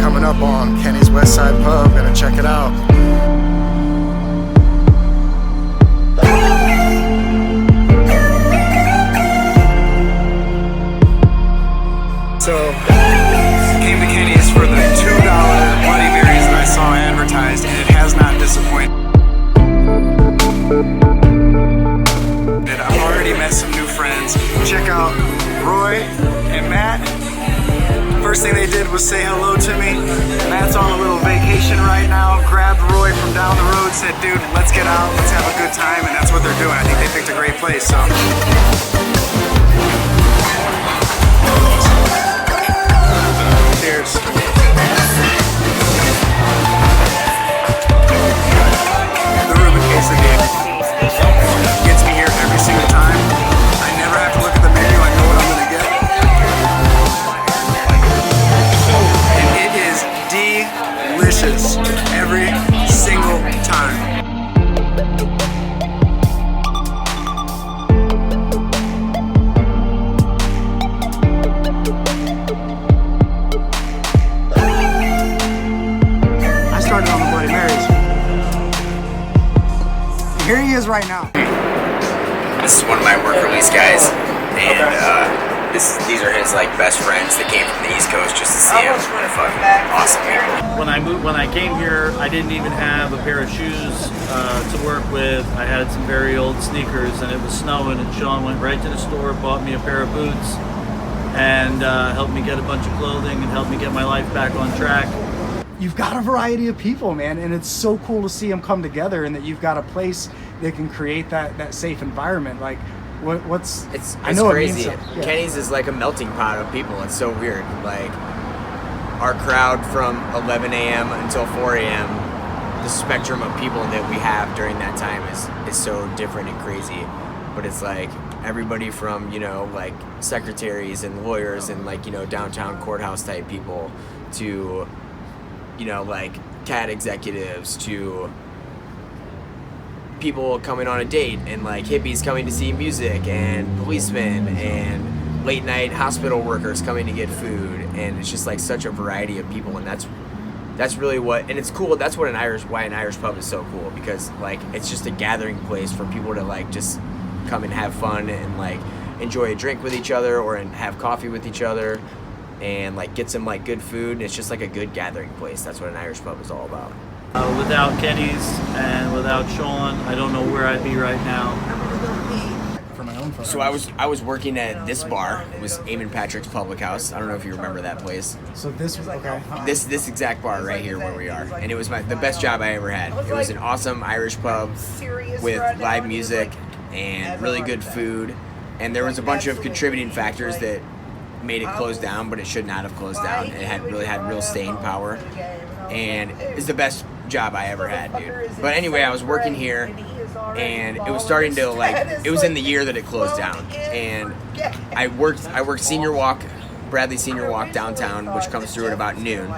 coming up on Kenny's West Side Pub. Gonna check it out. So, came to Kenny's for the $2 Bloody Marys that I saw advertised, and it has not disappointed. I've already met some new friends. Check out Roy and Matt. First thing they did was say hello to me. Matt's on a little vacation right now. Grabbed Roy from down the road, said, dude, let's get out, let's have a good time, and that's what they're doing. I think they picked a great place, so. Cheers. The Reuben quesadilla gets me here every single time. I never have to look at the menu, I know what I'm gonna get. And it is delicious every single time. Here he is right now. This is one of my work release guys, and these are his like best friends that came from the East Coast just to see him. They're fucking awesome people. When I came here, I didn't even have a pair of shoes to work with. I had some very old sneakers, and it was snowing. And Sean went right to the store, bought me a pair of boots, and helped me get a bunch of clothing and helped me get my life back on track. You've got a variety of people, man, and it's so cool to see them come together, and that you've got a place that can create that safe environment. Like, what's it's I know crazy. It means so, yeah. Kenny's is like a melting pot of people. It's so weird. Like our crowd from 11 a.m. until 4 a.m. The spectrum of people that we have during that time is so different and crazy. But it's like everybody from like secretaries and lawyers and like downtown courthouse type people to like CAD executives to people coming on a date and like hippies coming to see music and policemen and late night hospital workers coming to get food, and it's just like such a variety of people, and that's really what, and it's cool. That's what why an Irish pub is so cool, because like it's just a gathering place for people to like just come and have fun and like enjoy a drink with each other or and have coffee with each other and like get some like good food, and it's just like a good gathering place. That's what an Irish pub is all about. Without Kenny's and without Sean, I don't know where I'd be right now. For my own So I was working at this bar. It was Eamon Patrick's Public House. I don't know if you remember that place. So this was okay. This exact bar right here where we are, and it was the best job I ever had. It was an awesome Irish pub with live music and really good food, and there was a bunch of contributing factors that made it close down, but it should not have closed down. It had real staying power, and it's the best job I ever had, dude. But anyway, I was working here, and it was starting to it was in the year that it closed down, and I worked Senior Walk, Bradley Senior Walk downtown, which comes through at about noon,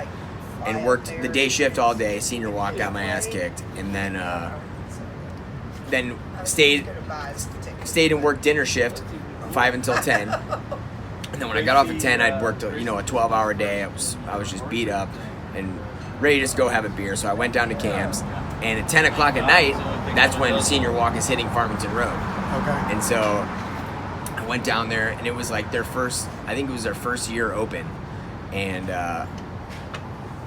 and worked the day shift all day. Senior Walk, got my ass kicked, and then stayed and worked dinner shift 5 until 10. And then when I got off at 10, I'd worked a 12-hour day. I was just beat up and ready to just go have a beer. So I went down to Cam's, and at 10 o'clock at night, that's when Senior Walk is hitting Farmington Road. Okay. And so I went down there, and it was like their first year open. And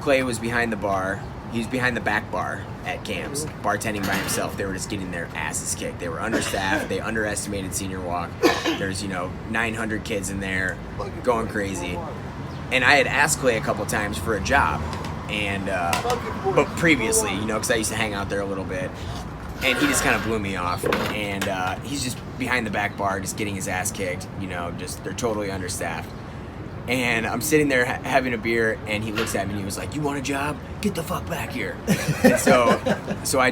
Clay was behind the bar. He was behind the back bar at Cam's, bartending by himself. They were just getting their asses kicked. They were understaffed. They underestimated Senior Walk. There's 900 kids in there going crazy. And I had asked Clay a couple times for a job, and but previously, because I used to hang out there a little bit, and he just kind of blew me off. And he's just behind the back bar, just getting his ass kicked. Just they're totally understaffed. And I'm sitting there having a beer, and he looks at me and he was like, "You want a job? Get the fuck back here!" And so I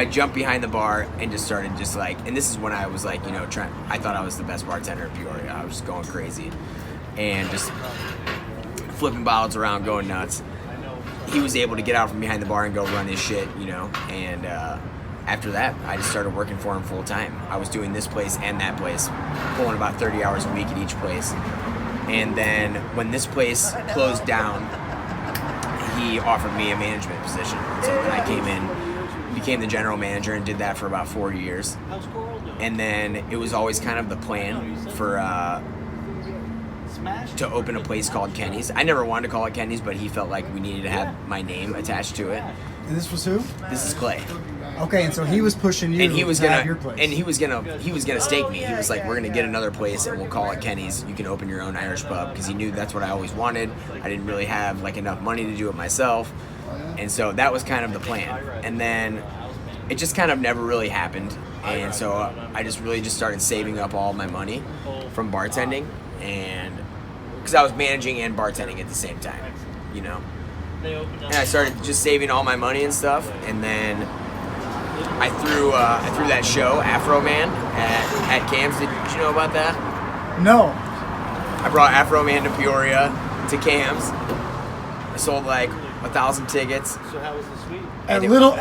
jumped behind the bar and just started and this is when I was like, I thought I was the best bartender in Peoria. I was just going crazy and just flipping bottles around, going nuts. He was able to get out from behind the bar and go run his shit, and after that, I just started working for him full time. I was doing this place and that place, pulling about 30 hours a week at each place. And then when this place closed down, he offered me a management position. So then I came in, became the general manager, and did that for about 4 years. And then it was always kind of the plan for to open a place called Kenny's. I never wanted to call it Kenny's, but he felt like we needed to have my name attached to it. And this was who? This is Clay. Okay, and so he was pushing you And he was to have gonna, your place. and he was gonna stake me. He was like, "We're gonna get another place, and we'll call it Kenny's. You can open your own Irish pub," because he knew that's what I always wanted. I didn't really have like enough money to do it myself, and so that was kind of the plan. And then it just kind of never really happened, and so I just really just started saving up all my money from bartending, and because I was managing and bartending at the same time, you know. And I started just saving all my money and stuff, and then I threw that show Afro Man at Cam's. Did you know about that? No. I brought Afro Man to Peoria to Cam's. I sold like 1,000 tickets. So how was the suite? At little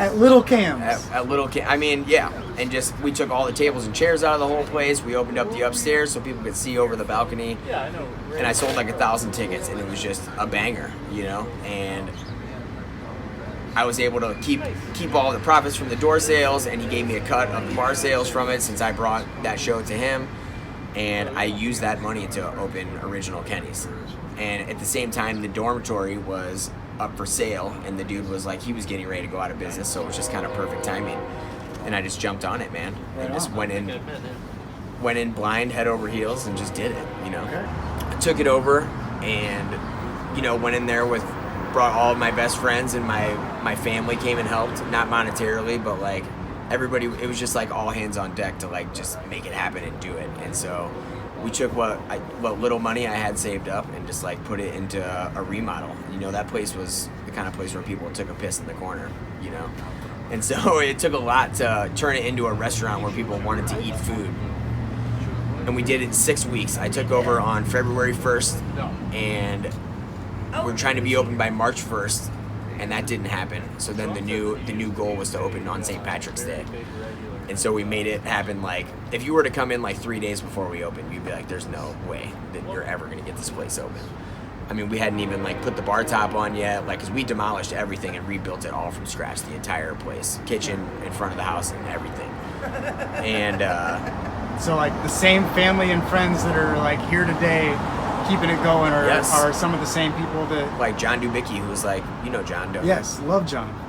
Cam's. At Little Cam. I mean, yeah. And just we took all the tables and chairs out of the whole place. We opened up the upstairs so people could see over the balcony. Yeah, I know. And I sold like 1,000 tickets, and it was just a banger, you know. And I was able to keep all the profits from the door sales, and he gave me a cut of the bar sales from it since I brought that show to him, and I used that money to open Original Kenny's. And at the same time, the dormitory was up for sale, and the dude was like, he was getting ready to go out of business, so it was just kind of perfect timing. And I just jumped on it, man, and just went in blind, head over heels, and just did it, you know. I took it over, and you know, went in there brought all of my best friends, and my family came and helped, not monetarily, but like everybody. It was just like all hands on deck to like just make it happen and do it. And so we took what little money I had saved up and just like put it into a remodel. You know, that place was the kind of place where people took a piss in the corner, you know. And so it took a lot to turn it into a restaurant where people wanted to eat food. And we did it in 6 weeks. I took over on February 1st, and we're trying to be open by March 1st, and that didn't happen. So then the new goal was to open on St. Patrick's Day. And so we made it happen. Like, if you were to come in like 3 days before we opened, you'd be like, there's no way that you're ever going to get this place open. I mean, we hadn't even like put the bar top on yet, like, because we demolished everything and rebuilt it all from scratch, the entire place, kitchen in front of the house and everything. And So like the same family and friends that are like here today, keeping it going, are some of the same people that. Like John Dubicki, who was like, you know John, don't you? Yes, love John.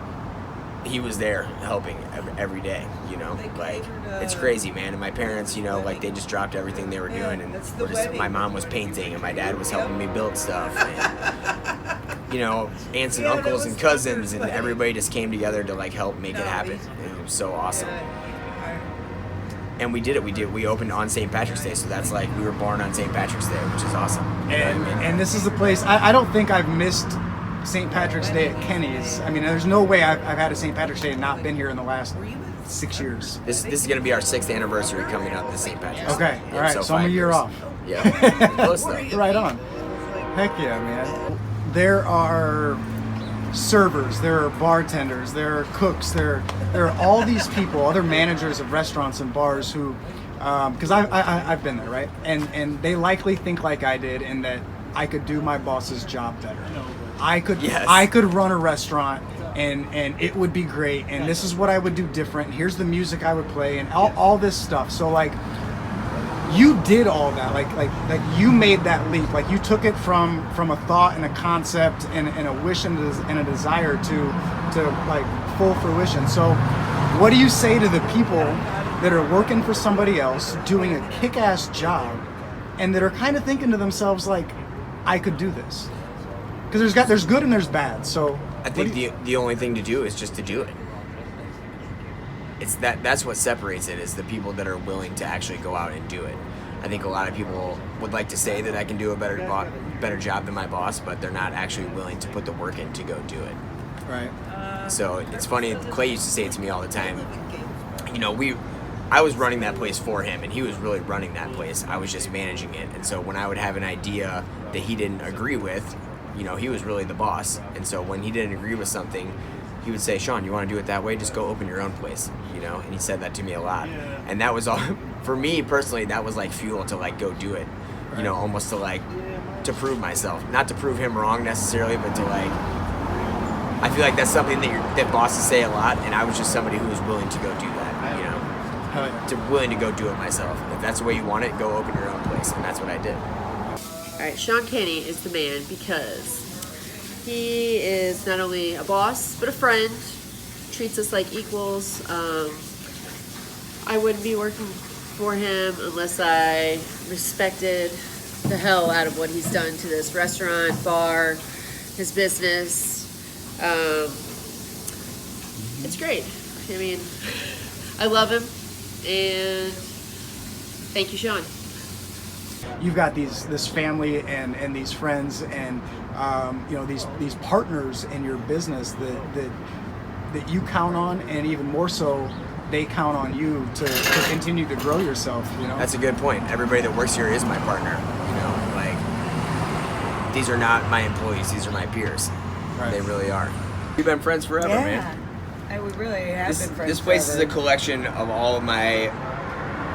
He was there helping every day, you know, like, it's crazy, man. And my parents, you know, like, they just dropped everything they were doing, and my mom was painting, and my dad was helping me build stuff, and, you know, aunts and uncles and cousins, and everybody just came together to like help make it happen. And it was so awesome. And we did it. We opened on St. Patrick's Day, so that's like, we were born on St. Patrick's Day, which is awesome. You know what I mean? And this is the place. I don't think I've missed St. Patrick's Day at Kenny's. I mean, there's no way I've had a St. Patrick's Day and not been here in the last 6 years. This is going to be our 6th anniversary coming up this St. Patrick's Day. Okay, all right, so I'm 5 a year years. off. Yeah, close though. Right on. Heck yeah, man. There are servers, there are bartenders, there are cooks, there are all these people, other managers of restaurants and bars who, because I've been there, right? And they likely think like I did, in that I could do my boss's job better. I could run a restaurant and it would be great, and this is what I would do different. Here's the music I would play, and all this stuff. So like, you did all that, like you made that leap. Like, you took it from a thought and a concept and a wish and a desire to like full fruition. So what do you say to the people that are working for somebody else, doing a kick-ass job, and that are kind of thinking to themselves like, I could do this? Because there's good and there's bad. So I think the only thing to do is just to do it. It's that's what separates it, is the people that are willing to actually go out and do it. I think a lot of people would like to say that I can do a better job than my boss, but they're not actually willing to put the work in to go do it. Right. So it's funny, Clay used to say it to me all the time, you know, I was running that place for him, and he was really running that place. I was just managing it. And so when I would have an idea that he didn't agree with, you know, he was really the boss. And so when he didn't agree with something, he would say, Sean, you want to do it that way? Just go open your own place, you know? And he said that to me a lot. And that was all, for me personally, that was like fuel to like go do it, you know, almost to prove myself. Not to prove him wrong necessarily, but to like I feel like that's something that bosses say a lot, and I was just somebody who was willing to go do that, you know, Hell yeah. willing to go do it myself. If that's the way you want it, go open your own place, and that's what I did. All right, Sean Kenny is the man because he is not only a boss but a friend. Treats us like equals. I wouldn't be working for him unless I respected the hell out of what he's done to this restaurant, bar, his business. It's great. I mean, I love him, and thank you, Sean. You've got this family and these friends and you know these partners in your business that you count on, and even more so they count on you to continue to grow yourself, you know. That's a good point. Everybody that works here is my partner, you know, like these are not my employees, these are my peers. Right. They really are. We've been friends forever, man. We really have been friends. This place forever. is a collection of all of my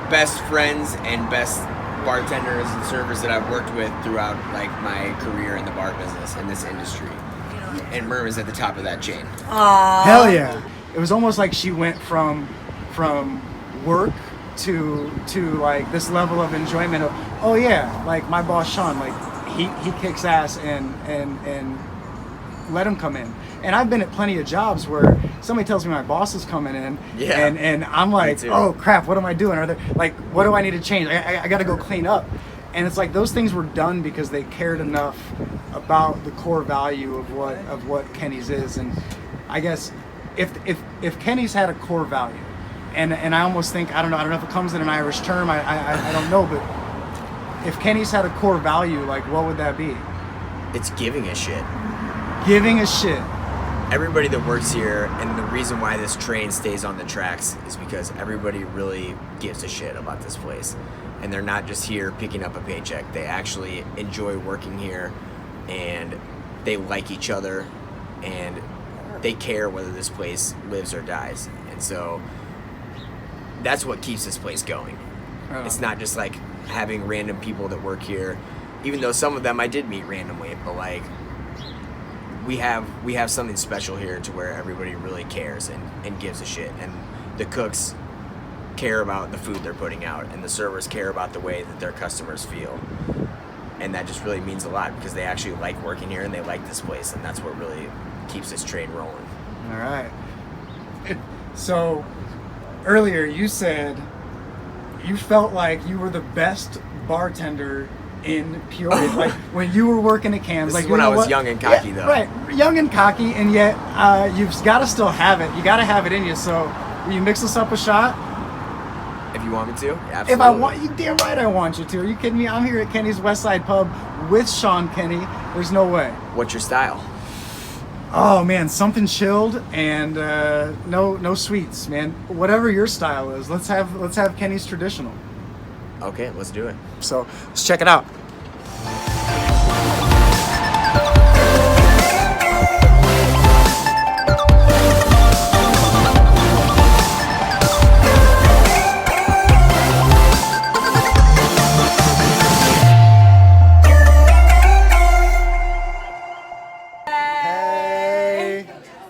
best friends and best bartenders and servers that I've worked with throughout like my career in the bar business in this industry. And Myrm is at the top of that chain. Aww. Hell yeah. It was almost like she went from work to like this level of enjoyment of, oh yeah, like my boss Sean, like he kicks ass and let him come in. And I've been at plenty of jobs where somebody tells me my boss is coming in, Yeah. and I'm like, too. oh crap, what am I doing? Are there like, what do I need to change? I got to go clean up. And it's like those things were done because they cared enough about the core value of what Kenny's is. And I guess if Kenny's had a core value, and I almost think I don't know if it comes in an Irish term, I don't know, but if Kenny's had a core value, like what would that be? It's giving a shit. Giving a shit. Everybody that works here, and the reason why this train stays on the tracks is because everybody really gives a shit about this place. And they're not just here picking up a paycheck. They actually enjoy working here, and they like each other, and they care whether this place lives or dies. And so that's what keeps this place going. It's not just like having random people that work here, even though some of them I did meet randomly, but like we have something special here to where everybody really cares and gives a shit. And the cooks care about the food they're putting out, and the servers care about the way that their customers feel. And that just really means a lot because they actually like working here and they like this place, and that's what really keeps this train rolling. All right. So earlier you said you felt like you were the best bartender in Peoria, like when you were working at Cam's. This like is when you I know was what? young and cocky, Yeah, though. right, young and cocky, and yet you've got to still have it. You got to have it in you. So will you mix us up a shot? If you want me to, absolutely. If I want you, damn right I want you to. Are you kidding me? I'm here at Kenny's West Side Pub with Sean Kenny. There's no way. What's your style? Oh man, something chilled and no sweets, man. Whatever your style is, let's have Kenny's traditional. Okay, let's do it. So let's check it out. Hey.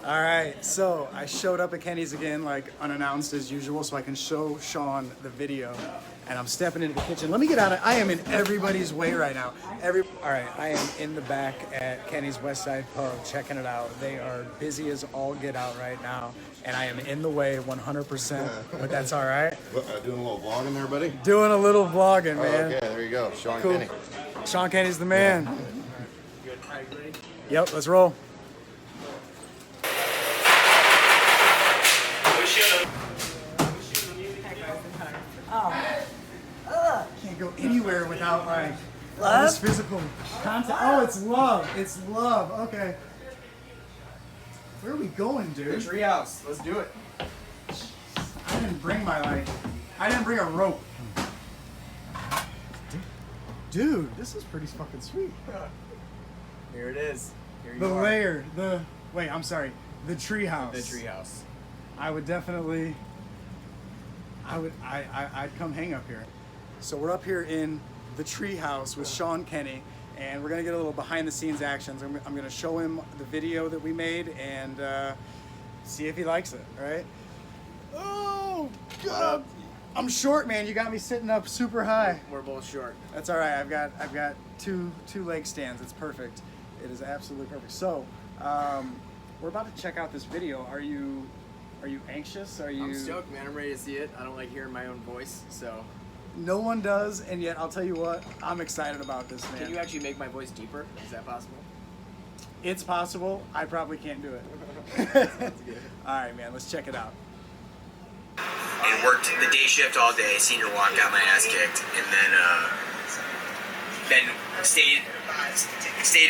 All right, so I showed up at Kenny's again, like unannounced as usual, so I can show Sean the video. And I'm stepping into the kitchen. Let me get out of. I am in everybody's way right now. All right, I am in the back at Kenny's West Side Pub, checking it out. They are busy as all get out right now, and I am in the way 100%. But that's all right. Doing a little vlogging there, buddy? Doing a little vlogging, Oh, man. okay, there you go. Sean Cool. Kenny. Sean Kenny's the man. Yep, let's roll. Can't go anywhere without like all this physical contact. Oh, it's love. It's love. Okay. Where are we going, dude? Treehouse. Let's do it. I didn't bring a rope. Dude, this is pretty fucking sweet. Here it is. Here The you are. layer, I'm sorry, the treehouse. The treehouse. I would definitely, I'd come hang up here. So we're up here in the treehouse with Sean Kenny, and we're gonna get a little behind the scenes actions. I'm gonna show him the video that we made and see if he likes it. All right? Oh God! I'm short, man. You got me sitting up super high. We're both short. That's all right. I've got two leg stands. It's perfect. It is absolutely perfect. So, we're about to check out this video. Are you anxious? Are you? I'm stoked, man. I'm ready to see it. I don't like hearing my own voice, so. No one does, and yet I'll tell you what. I'm excited about this, man. Can you actually make my voice deeper? Is that possible? It's possible. I probably can't do it. All right, man. Let's check it out. And worked the day shift all day, senior walk, got my ass kicked, and then stayed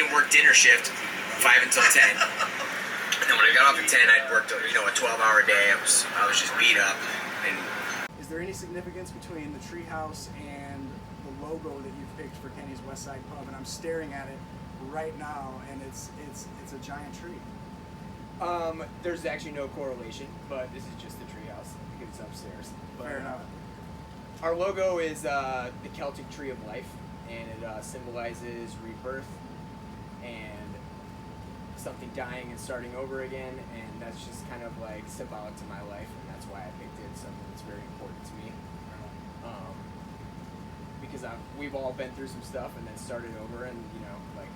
and worked dinner shift, 5 until 10. And then when I got off at 10, I'd worked a 12-hour day. I was just beat up. And Is there any significance between the treehouse and the logo that you picked for Kenny's West Side Pub? And I'm staring at it right now, and it's a giant tree. there's actually no correlation, but this is just the treehouse because it's upstairs. But, Fair enough. Our logo is the Celtic Tree of Life, and it symbolizes rebirth and something dying and starting over again, and that's just kind of like symbolic to my life, and that's why I picked it. It's something that's very important to me, because we've all been through some stuff and then started over, and like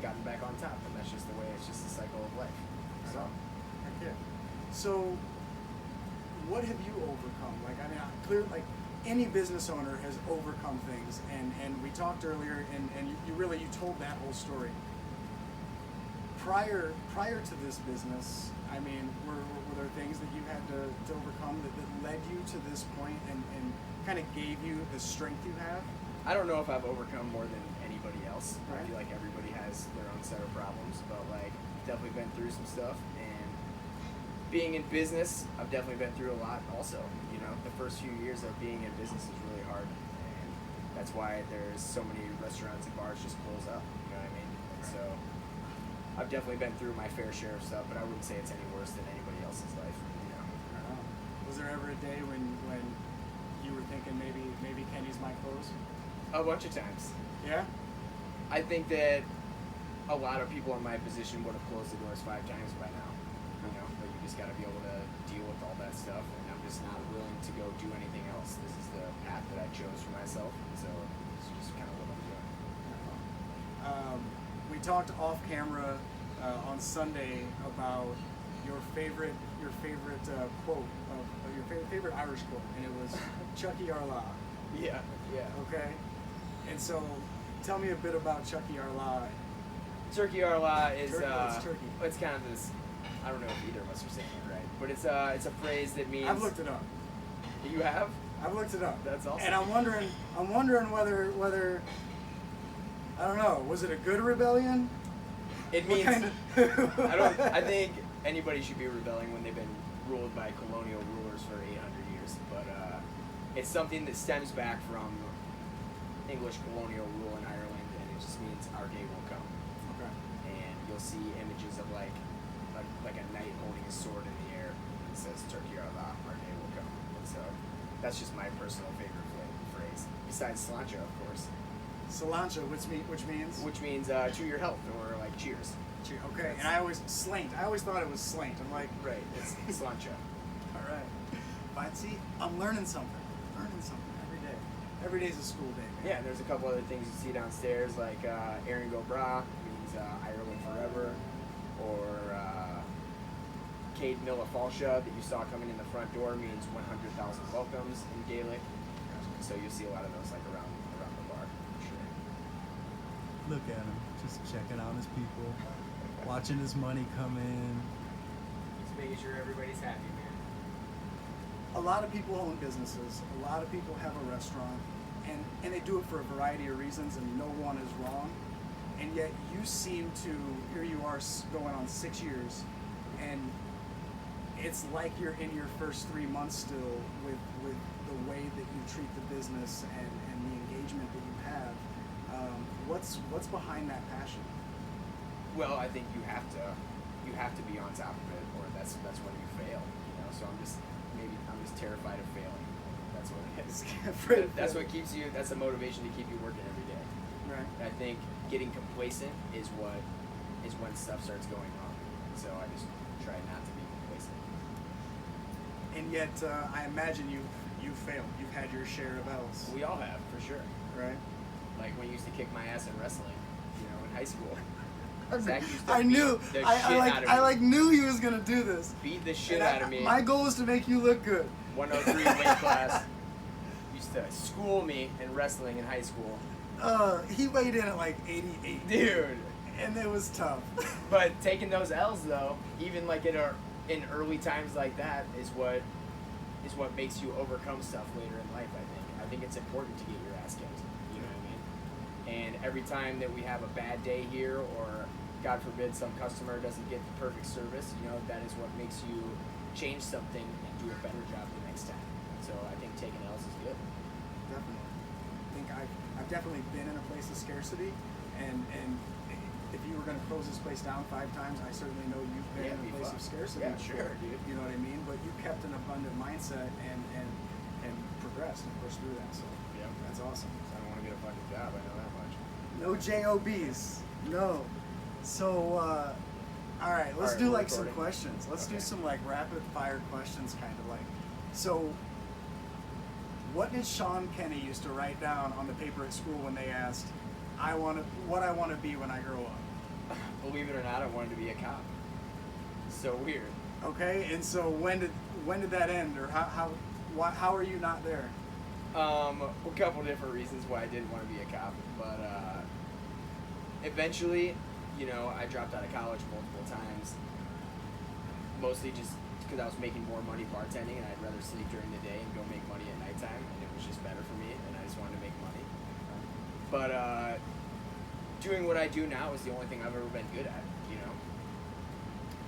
gotten back on top, and that's just the way. It's just the cycle of life. So, Okay. So, what have you overcome? Like, I mean, clear, like any business owner has overcome things, and we talked earlier, and you told that whole story. Prior to this business, I mean, were there things that you had to overcome that led you to this point and kind of gave you the strength you have? I don't know if I've overcome more than anybody else. Right. I feel like everybody has their own set of problems, but like definitely been through some stuff. And being in business, I've definitely been through a lot. Also, the first few years of being in business is really hard, and that's why there's so many restaurants and bars just close up. You know what I mean? And so I've definitely been through my fair share of stuff, but I wouldn't say it's any worse than anybody else's life. Was there ever a day when you were thinking maybe Kenny's might close? A bunch of times. Yeah. I think that a lot of people in my position would have closed the doors 5 times by now. But you just got to be able to deal with all that stuff, and I'm just not willing to go do anything else. This is the path that I chose for myself, and so it's just kind of what I'm doing. We talked off camera on Sunday about your favorite quote of your favorite Irish quote, and it was Chucky Arla. Yeah. Okay. And so, tell me a bit about Chucky Arla. Turkey Arla is turkey. It's kind of this. I don't know if either of us are saying it right, but it's a phrase that means. I've looked it up. You have? I've looked it up. That's awesome. And I'm wondering whether I don't know. Was it a good rebellion? It What means kind of- I think anybody should be rebelling when they've been ruled by colonial rulers for 800 years, but it's something that stems back from English colonial rule in Ireland, and it just means our day will come. Okay. And you'll see images of like a knight holding his sword in the air, and it says Turkey Arla, our day will come. And so that's just my personal favorite phrase, besides Sláinte, of course. Cilantro, which means? Which means to your health, or like cheers. Okay, and I always thought it was slaint. I'm like, Right, it's Sláinte. all right. But see, I'm learning something. Every day. Every day's a school day, man. Yeah, and there's a couple other things you see downstairs, like Erin Go Bra means Ireland forever, or Cade Milla Falsha that you saw coming in the front door means 100,000 welcomes in Gaelic. So you'll see a lot of those like around the bar, for sure. Look at him, just checking out his people, watching his money come in. Just making sure everybody's happy, man. A lot of people own businesses. A lot of people have a restaurant, and they do it for a variety of reasons, and no one is wrong. And yet you seem to, here you are going on 6 years, and it's like you're in your first 3 months still with the way that you treat the business and the engagement that you have. What's behind that passion? Well, I think you have to be on top of it, or that's when you fail. So I'm just terrified of failing. That's what it is. That's what keeps you. That's the motivation to keep you working every day. Right. And I think getting complacent is when stuff starts going wrong. So I just try not to be complacent. And yet, I imagine you've failed. You've had your share of L's, We all have, for sure. right? Like when you used to kick my ass in wrestling, in high school. Zach used to I beat knew. the shit I out of me. knew he was gonna do this. Beat the shit And out of me. My goal was to make you look good. 103 weight class. Used to school me in wrestling in high school. He weighed in at like 88, Dude. and it was tough. But taking those L's though, even like in early times like that, is what makes you overcome stuff later in life. I think it's important to get your ass kicked. You know what I mean? And every time that we have a bad day here, or God forbid some customer doesn't get the perfect service, that is what makes you change something and do a better job the next time. So I think taking L's is good. Definitely. I think I've definitely been in a place of scarcity, and if you were going to close this place down 5 times, I certainly know you've been Yeah, in a be place fun. of scarcity. Yeah, before, sure, dude. You know what I mean? But you kept an abundant mindset and progressed and pushed through that. So Yeah. that's awesome. So I don't want to get a fucking job. I know that much. No JOBs. No. So, all right, let's All right, do we're like some recording. questions. Let's do Okay. some like rapid fire questions, kind of like. So, what did Sean Kenny used to write down on the paper at school when they asked, what I want to be when I grow up? Believe it or not, I wanted to be a cop. So weird. Okay, and so when did that end, or how are you not there? A couple different reasons why I didn't want to be a cop, but eventually, I dropped out of college multiple times, mostly just because I was making more money bartending, and I'd rather sleep during the day and go make money at nighttime, and it was just better for me, and I just wanted to make money. But doing what I do now is the only thing I've ever been good at.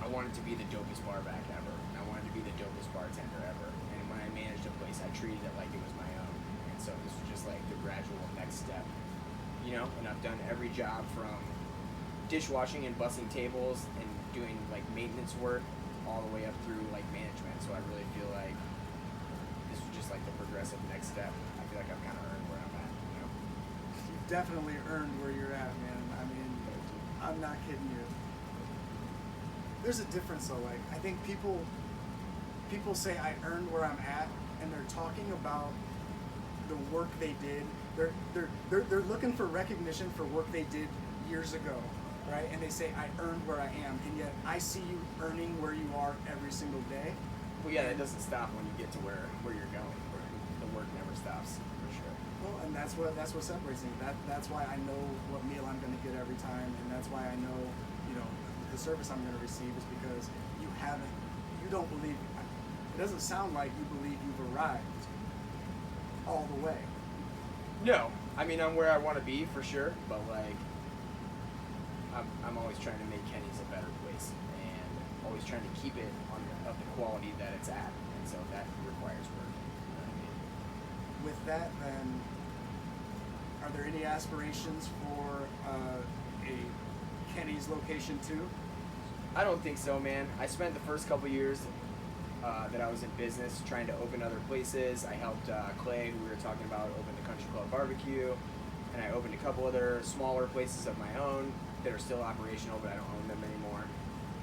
I wanted to be the dopest bar back ever. I wanted to be the dopest bartender ever. And when I managed a place, I treated it like it was my own. And so this was just like the gradual next step. And I've done every job from dishwashing and bussing tables and doing like maintenance work all the way up through like management. So I really feel like this was just like the progressive next step. I feel like I've kind of earned where I'm at. You've definitely earned where you're at, man. I mean, I'm not kidding you. There's a difference though. Like, I think people say I earned where I'm at, and they're talking about the work they did. They're looking for recognition for work they did years ago, right? And they say I earned where I am, and yet I see you earning where you are every single day. Well, yeah, that doesn't stop when you get to where you're going. The work never stops, for sure. Well, and that's what separates me. That's why I know what meal I'm going to get every time, and that's why I know, the service I'm going to receive is because you don't believe. It doesn't sound like you believe you've arrived all the way. No, I mean I'm where I want to be for sure, but like I'm always trying to make Kenny's a better place, and always trying to keep it of the quality that it's at, and so that requires work. You know what I mean? With that, then, are there any aspirations for a Kenny's location 2? I don't think so, man. I spent the first couple years that I was in business trying to open other places. I helped Clay, who we were talking about, open the Country Club Barbecue, and I opened a couple other smaller places of my own that are still operational, but I don't own them anymore.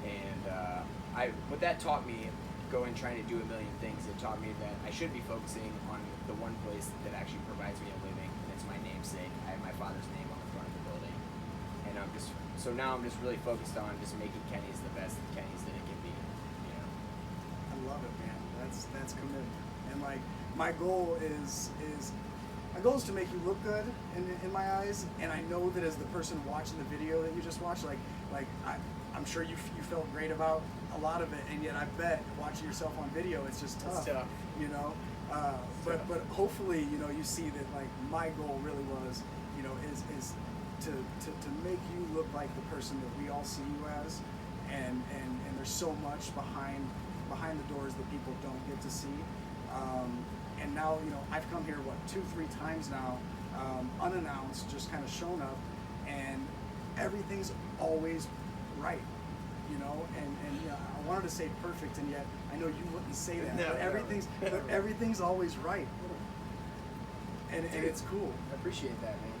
And what that taught me, going trying to do a million things, it taught me that I should be focusing on the one place that actually provides me a living, and it's my namesake. I have my father's name on the front of the building. And now I'm just really focused on just making Kenny's the best Kenny's that it can be. I love it, man. That's commitment. And like my goal is to make you look good in my eyes. And I know that as the person watching the video that you just watched, I'm sure you felt great about a lot of it, and yet I bet watching yourself on video, it's just tough. It's tough. But hopefully, you see that like my goal really was, is to make you look like the person that we all see you as, and there's so much behind the doors that people don't get to see. And now, I've come here 2-3 times now, unannounced, just kind of shown up, and everything's always right. And I wanted to say perfect, and yet I know you wouldn't say that. No, but everything's always right, and Dude, it's cool. I appreciate that, man.